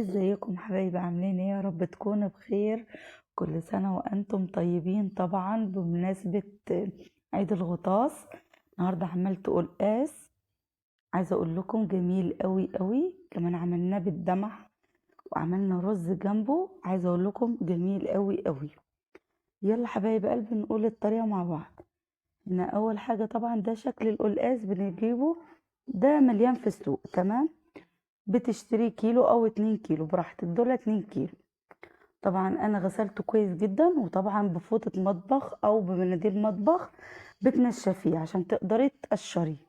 ازيكم حبايبي؟ عاملين ايه؟ يا رب تكونوا بخير. كل سنة وانتم طيبين. طبعا بمناسبة عيد الغطاس النهاردة عملت قلقاس. عايزة اقول لكم جميل قوي قوي، كمان عملناه بالدمع وعملنا رز جنبه. عايزة اقول لكم جميل قوي قوي. يلا حبايب قلبي نقول الطريقة مع بعض. هنا اول حاجة طبعا ده شكل القلقاس بنجيبه، ده مليان في السوق. تمام، بتشتري كيلو او 2 كيلو براحتك، دول 2 كيلو. طبعا انا غسلته كويس جدا، وطبعا بفوطة مطبخ او بمناديل مطبخ بتنشفيه عشان تقدري تقشريه.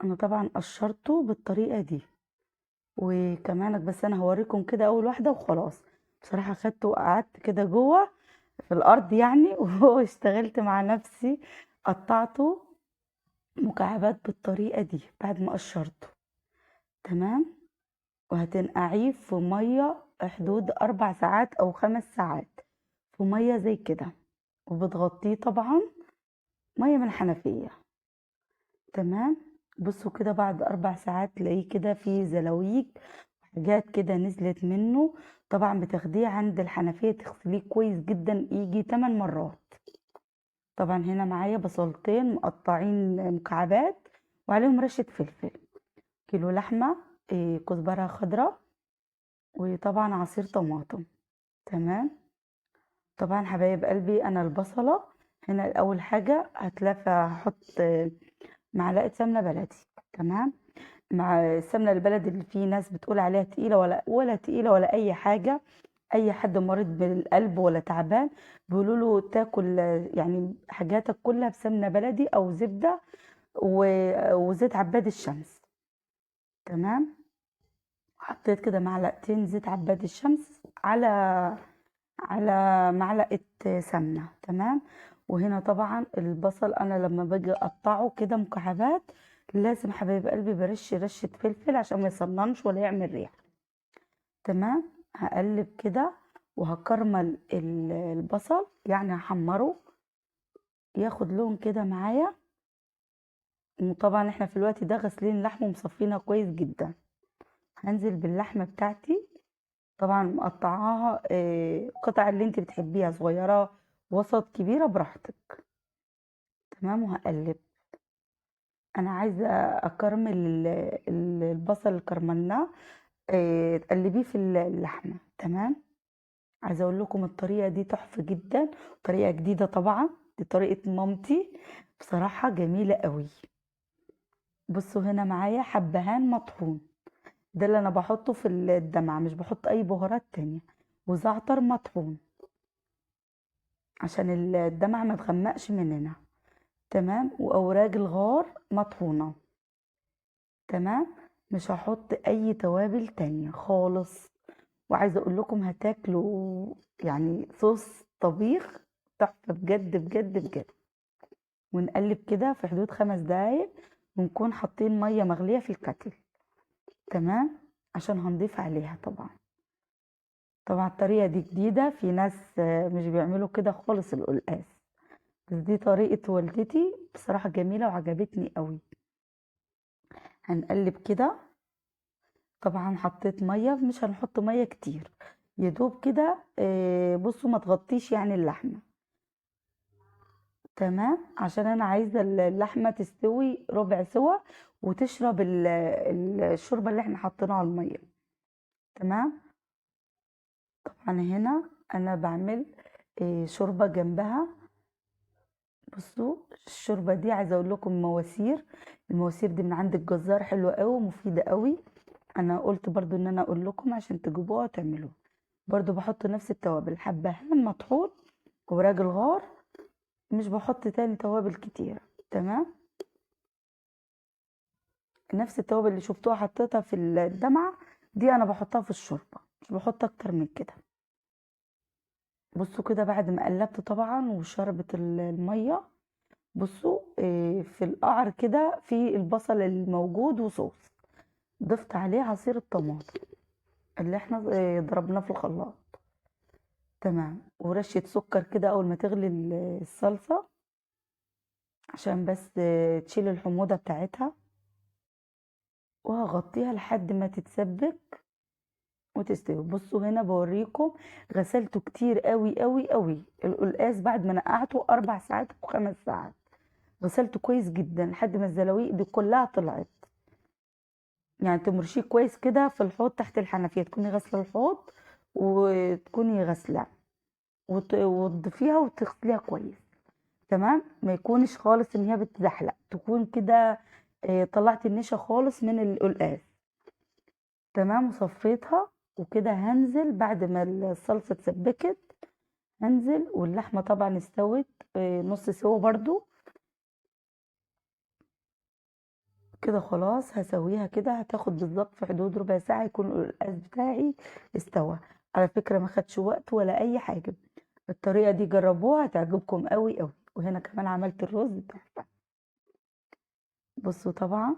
انا طبعا قشرته بالطريقة دي. وكمان بس انا هوريكم كده اول واحدة وخلاص. بصراحة خدته وقعدت كده جوه في الارض يعني واشتغلت مع نفسي. قطعته مكعبات بالطريقة دي بعد ما قشرته. تمام، وهتنقعيه في مية حدود 4 ساعات أو 5 ساعات، في مية زي كده. وبتغطيه طبعا مية من الحنفية. تمام، بصوا كده بعد 4 ساعات تلاقيه كده فيه زلاويج وحاجات كده نزلت منه. طبعا بتاخديه عند الحنفية تغسليه كويس جدا يجي 8 مرات. طبعا هنا معايا بصلتين مقطعين مكعبات وعليهم رشة فلفل، كيلو لحمة، كزبرة خضراء، وطبعا عصير طماطم. تمام، طبعا حبايب قلبي انا البصله هنا اول حاجه هتلف هحط معلقه سمنه بلدي. تمام، مع السمنه البلدي اللي في ناس بتقول عليها تقيله ولا تقيله ولا اي حاجه. اي حد مريض بالقلب ولا تعبان بيقولوا له تاكل يعني حاجاتك كلها بسمنه بلدي او زبده وزيت عباد الشمس. تمام، حطيت كده معلقتين زيت عباد الشمس على معلقة سمنة. تمام، وهنا طبعا البصل انا لما باجي اقطعه كده مكعبات لازم حبايب قلبي برش رشة فلفل عشان ما يصننش ولا يعمل ريحة. تمام، هقلب كده وهكرمل البصل يعني هحمره ياخد لون كده معايا. وطبعا احنا في الوقت ده غاسلين اللحمة ومصفينها كويس جدا. هنزل باللحمة بتاعتي، طبعا مقطعاها قطع اللي انت بتحبيها، صغيرة وسط كبيرة براحتك. تمام، وهقلب. انا عايزة اكرمل البصل اللي كرملناه، تقلبيه في اللحمة. تمام، عايزة اقول لكم الطريقة دي تحفة جدا، طريقة جديدة طبعا، دي طريقة مامتي، بصراحة جميلة قوي. بصوا هنا معايا حبهان مطحون، ده اللي انا بحطه في الدمعة، مش بحط اي بهارات تانية. وزعتر مطحون عشان الدمعة ما تغمقش مننا. تمام، واوراق الغار مطحونة. تمام، مش هحط اي توابل تانية خالص. وعايزة اقول لكم هتاكلوا يعني صوص طبيخ تحفة بجد بجد بجد. ونقلب كده في حدود 5 دقايق، ونكون حاطين مية مغلية في الكتل. تمام، عشان هنضيف عليها طبعا. طبعا الطريقة دي جديدة، في ناس مش بيعملوا كده خالص القلقاس، بس دي طريقة والدتي بصراحة جميلة وعجبتني قوي. هنقلب كده. طبعا حطيت مية، مش هنحط مية كتير، يدوب كده بصوا ما تغطيش يعني اللحمة. تمام، عشان انا عايزة اللحمة تستوي ربع سوا وتشرب الشوربة اللي احنا حطيناها على المية. تمام، طبعا هنا انا بعمل شوربة جنبها. بصوا الشوربة دي عايزة اقول لكم مواسير، المواسير دي من عند الجزار حلوة قوي ومفيدة قوي. انا قلت برضو ان انا اقول لكم عشان تجيبوها وتعملوها. برضو بحط نفس التوابل، حبهان مطحون وراج الغار، مش بحط تاني توابل كتير. تمام، نفس التوابل اللي شفتوها حطيتها في الدمعة دي انا بحطها في الشوربة، مش بحط اكتر من كده. بصوا كده بعد ما قلبت طبعا وشربت المية، بصوا في القعر كده في البصل الموجود وصوص، ضفت عليه عصير الطماطم اللي احنا ضربناه في الخلاط. تمام، ورشة سكر كده اول ما تغلي الصلصة عشان بس تشيل الحموضة بتاعتها. وهغطيها لحد ما تتسبك وتستوي. بصوا هنا بوريكم غسلته كتير قوي قوي قوي القلقاس بعد ما نقعته 4 ساعات و5 ساعات، غسلته كويس جدا لحد ما الزلاويق دي كلها طلعت. يعني تمرشيه كويس كده في الحوض تحت الحنفية، تكوني غاسلة الحوض وتكوني غاسلاه وتضيفيها وتغسليها كويس. تمام، ما يكونش خالص ان هي بتزحلق، تكون كده طلعت النشا خالص من القلقاس. تمام، وصفيتها. وكده هنزل بعد ما الصلصة اتسبكت، هنزل واللحمة طبعا استوت نص سوا برضو. كده خلاص هسويها كده، هتاخد بالظبط في حدود ربع ساعة يكون القلقاس بتاعي استوى. على فكرة ما خدش وقت ولا اي حاجة، الطريقة دي جربوها هتعجبكم قوي قوي. وهنا كمان عملت الرز تحفة. بصوا طبعا،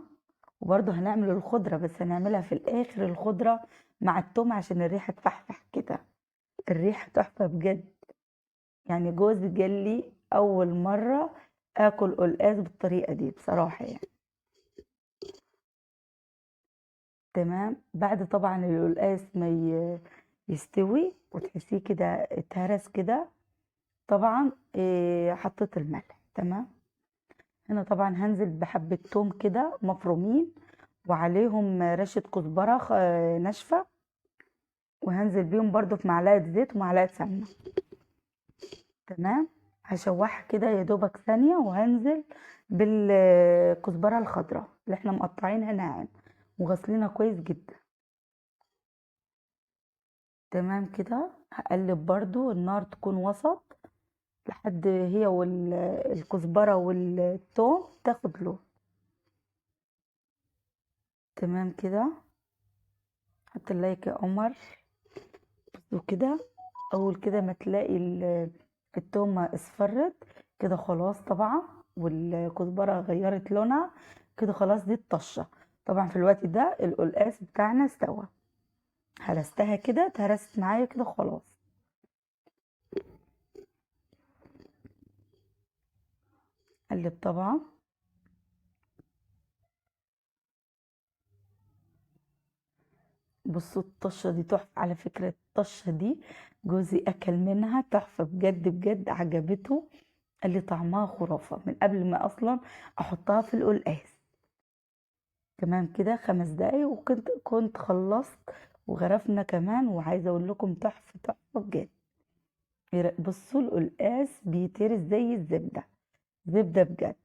وبرضه هنعمل الخضرة بس هنعملها في الآخر، الخضرة مع التوم عشان الريحة تفحفح كده، الريحة تحفة بجد. يعني جوزي قال لي أول مرة آكل قلقاس بالطريقة دي بصراحة يعني. تمام، بعد طبعا القلقاس ما يستوي وتحسيه كده اتهرس كده، طبعا حطيت الملح. تمام، هنا طبعا هنزل بحبة توم كده مفرومين وعليهم رشة كزبرة ناشفة، وهنزل بيهم برضو في معلقة زيت ومعلقة سمنة. تمام، هشوحها كده يا دوبك ثانية وهنزل بالكزبرة الخضراء اللي احنا مقطعينها ناعم وغسلينها كويس جدا. تمام كده، هقلب برضو النار تكون وسط لحد هي والكزبرة والثوم تاخد لون. تمام كده، حط اللايك يا قمر. وكده اول كده ما تلاقي التومة اصفرت كده خلاص طبعا، والكزبرة غيرت لونها كده خلاص، دي الطشة. طبعا في الوقت ده القلقاس بتاعنا استوى، هرستها كده اتهرست معايا كده خلاص. قلب طبعا. بصوا الطشة دي تحفة على فكرة، الطشة دي جوزي أكل منها تحفة بجد بجد، عجبته. قال لي طعمها خرافة من قبل ما أصلا أحطها في القلقاس. تمام كده 5 دقايق وكنت خلصت وغرفنا كمان، وعايزة أقول لكم تحفة تحفة بجد. بصوا القلقاس بيتهرس زي الزبدة، زبدة بجد.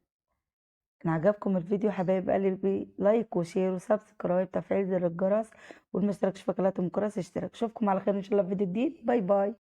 إن عجبكم الفيديو حبايب قلبي لايك وشير وسبسكرايب تفعيل زر الجرس، والمشتركش في قناة الجرس اشترك. اشوفكم على خير ان شاء الله في فيديو جديد. باي باي.